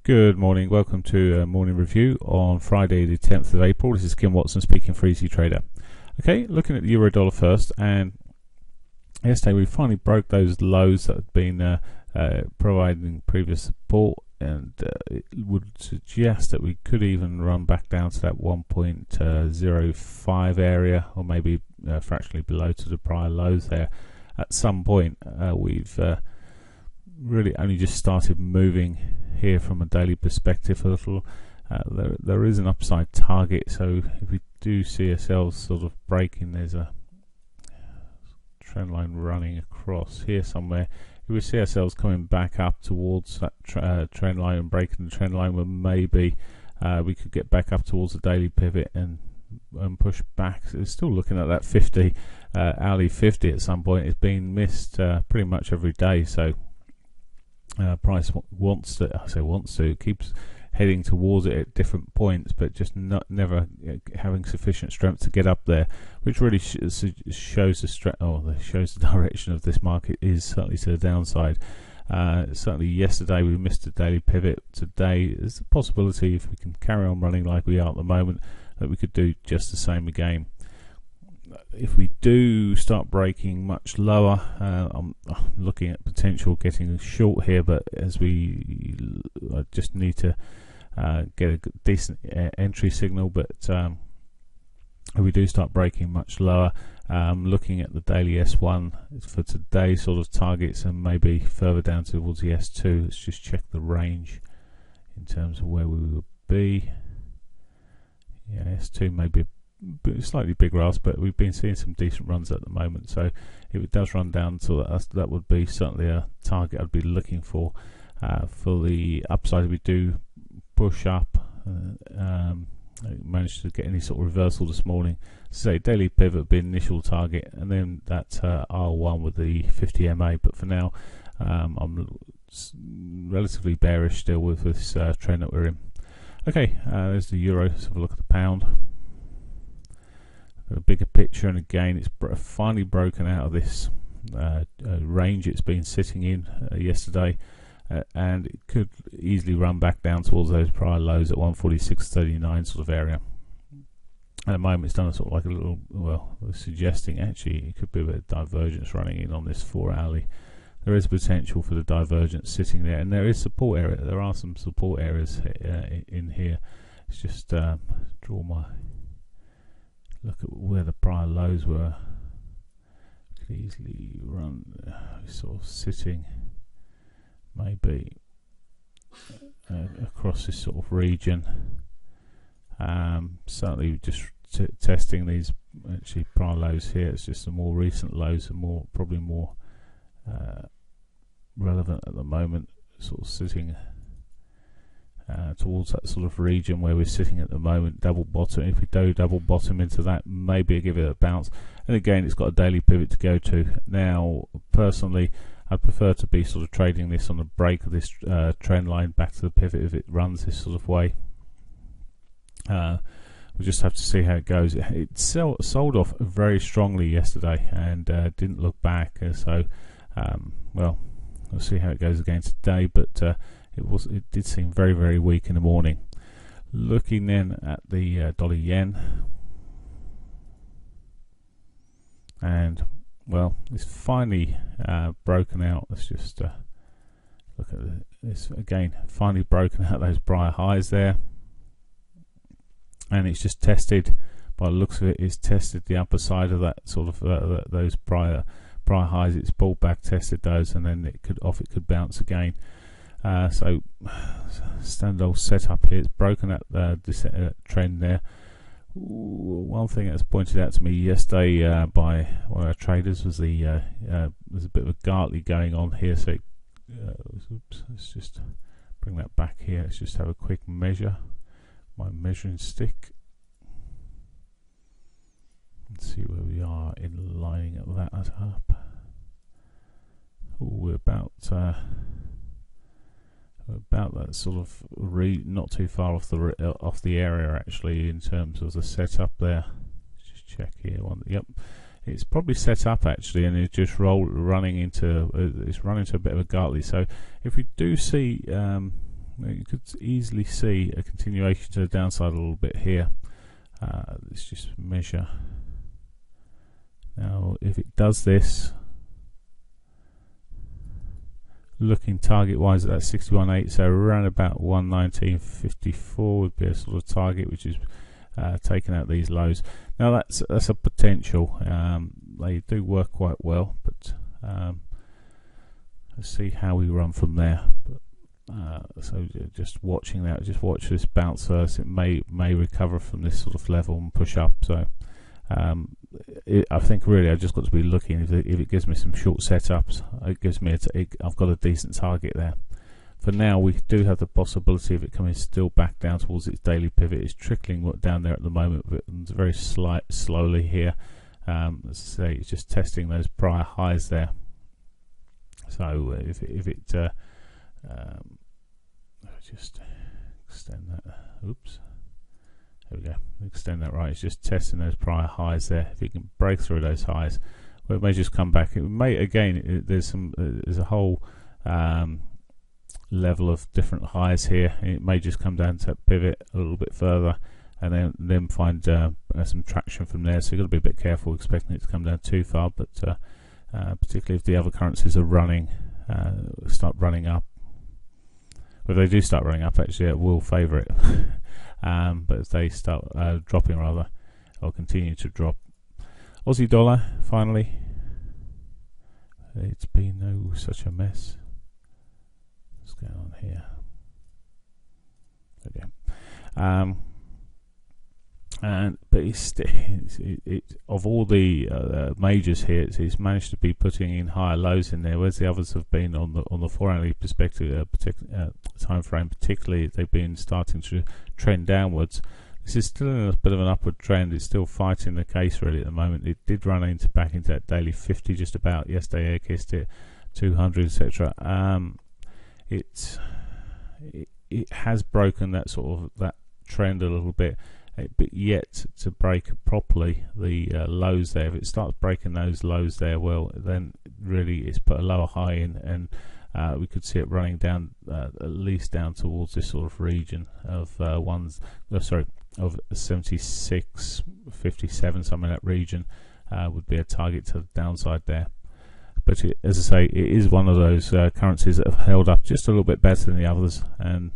Good morning, welcome to a morning review on Friday the 10th of April. This is Kim Watson speaking for Easy Trader. Okay, looking at the euro dollar first, and yesterday we finally broke those lows that had been providing previous support, and it would suggest that we could even run back down to that 1.05 area, or maybe fractionally below to the prior lows there at some point. We've really only just started moving here from a daily perspective a little. There is an upside target, so if we do see ourselves sort of breaking, there's a trend line running across here somewhere. If we see ourselves coming back up towards that trend line and breaking the trend line, well, maybe we could get back up towards the daily pivot and push back. So we're still looking at that 50 hourly 50 at some point. It's been missed pretty much every day, so price wants to, it keeps heading towards it at different points, but just never having sufficient strength to get up there, which really shows the shows the direction of this market is certainly to the downside. Certainly yesterday we missed a daily pivot. Today there's a possibility, if we can carry on running like we are at the moment, that we could do just the same again. If we do start breaking much lower, I'm looking at potential getting short here, but as we just need to get a decent entry signal. But if we do start breaking much lower, looking at the daily S1 for today sort of targets, and maybe further down towards the S2. Let's just check the range in terms of where we would be. Yeah, S2 may be slightly bigger ask, but we've been seeing some decent runs at the moment, so if it does run down to us, that would be certainly a target I'd be looking for the upside. If we do push up, managed to get any sort of reversal this morning, say daily pivot would be initial target, and then that R1 with the 50 MA. But for now, I'm relatively bearish still with this trend that we're in. Okay, there's the euro. Let's have a look at the pound. A bigger picture, and again it's finally broken out of this range it's been sitting in yesterday, and it could easily run back down towards those prior lows at 146.39 sort of area. At the moment it's done a sort of like a little, well, suggesting actually it could be a bit of divergence running in on this 4 hourly. There is potential for the divergence sitting there, and there is support area. There are some support areas in here. It's just draw my look at where the prior lows were. Could easily run sort of sitting maybe across this sort of region. Certainly just testing these actually prior lows here. It's just the more recent lows are probably more relevant at the moment, sort of sitting towards that sort of region where we're sitting at the moment. Double bottom, if we do double bottom into that, maybe give it a bounce, and again it's got a daily pivot to go to. Now personally I'd prefer to be sort of trading this on the break of this trend line back to the pivot if it runs this sort of way. We'll just have to see how it goes. It sold off very strongly yesterday and didn't look back, so well, we'll see how it goes again today, but it did seem very, very weak in the morning. Looking then at the dollar yen, and well, it's finally broken out. Let's just look at this again. Finally broken out those prior highs there, and it's just tested. By the looks of it, it's tested the upper side of that sort of those prior highs. It's pulled back, tested those, and then it could bounce again. So standard old setup here. It's broken at this trend there. One thing that's pointed out to me yesterday by one of our traders was there's a bit of a Gartley going on here. So oops, let's just bring that back here. Let's just have a quick measure. My measuring stick. Let's see where we are in lining that up. We're about that sort of not too far off the area actually in terms of the setup there. Let's just check here. Yep, it's probably set up actually, and it's just running into a bit of a Gartley. So if we do see You could easily see a continuation to the downside a little bit here. Let's just measure. Now, if it does this, looking target-wise at that 61.8, so around about 119.54 would be a sort of target, which is taking out these lows. Now that's a potential. They do work quite well, but let's see how we run from there. So just watching that, just watch this bounce first. It may recover from this sort of level and push up. So I think really I've just got to be looking. If it gives me some short setups, it gives me I've got a decent target there. For now, we do have the possibility of it coming still back down towards its daily pivot. It's trickling down there at the moment, but it's very slowly here. Let's say it's just testing those prior highs there. So if it just extend that. Oops. There we go. Extend that right. It's just testing those prior highs there. If it can break through those highs, well, it may just come back. It may again. There's a whole level of different highs here. It may just come down to pivot a little bit further, and then find some traction from there. So you've got to be a bit careful expecting it to come down too far. But particularly if the other currencies are start running up. Well, if they do start running up, actually, it will favour it. But if they start dropping, rather, or continue to drop. Aussie dollar, finally. It's been such a mess. What's going on here? Okay. But of all the majors here, it's managed to be putting in higher lows in there, whereas the others have been on the 4-hourly perspective, time frame. Particularly, they've been starting to trend downwards. This is still in a bit of an upward trend. It's still fighting the case really at the moment. It did run back into that daily 50 just about yesterday. It kissed it 200, etc. It has broken that that trend a little bit. But yet to break properly the lows there. If it starts breaking those lows there, well, then really it's put a lower high in, and we could see it running down at least down towards this sort of region of of 76.57, something in that region would be a target to the downside there. But as I say, it is one of those currencies that have held up just a little bit better than the others, and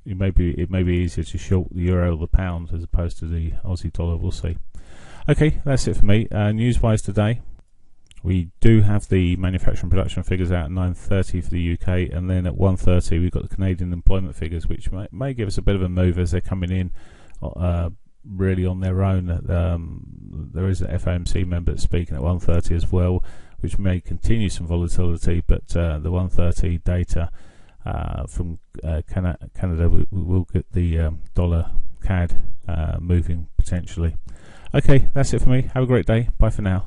it may be easier to short the euro or the pound as opposed to the Aussie dollar. We'll see. Okay, that's it for me. News-wise today, we do have the manufacturing production figures out at 9:30 for the UK, and then at 1:30 we've got the Canadian employment figures, which may give us a bit of a move as they're coming in really on their own. There is an FOMC member that's speaking at 1:30 as well, which may continue some volatility, but the 1:30 data from Canada will get the dollar CAD moving potentially. Okay, that's it for me. Have a great day. Bye for now.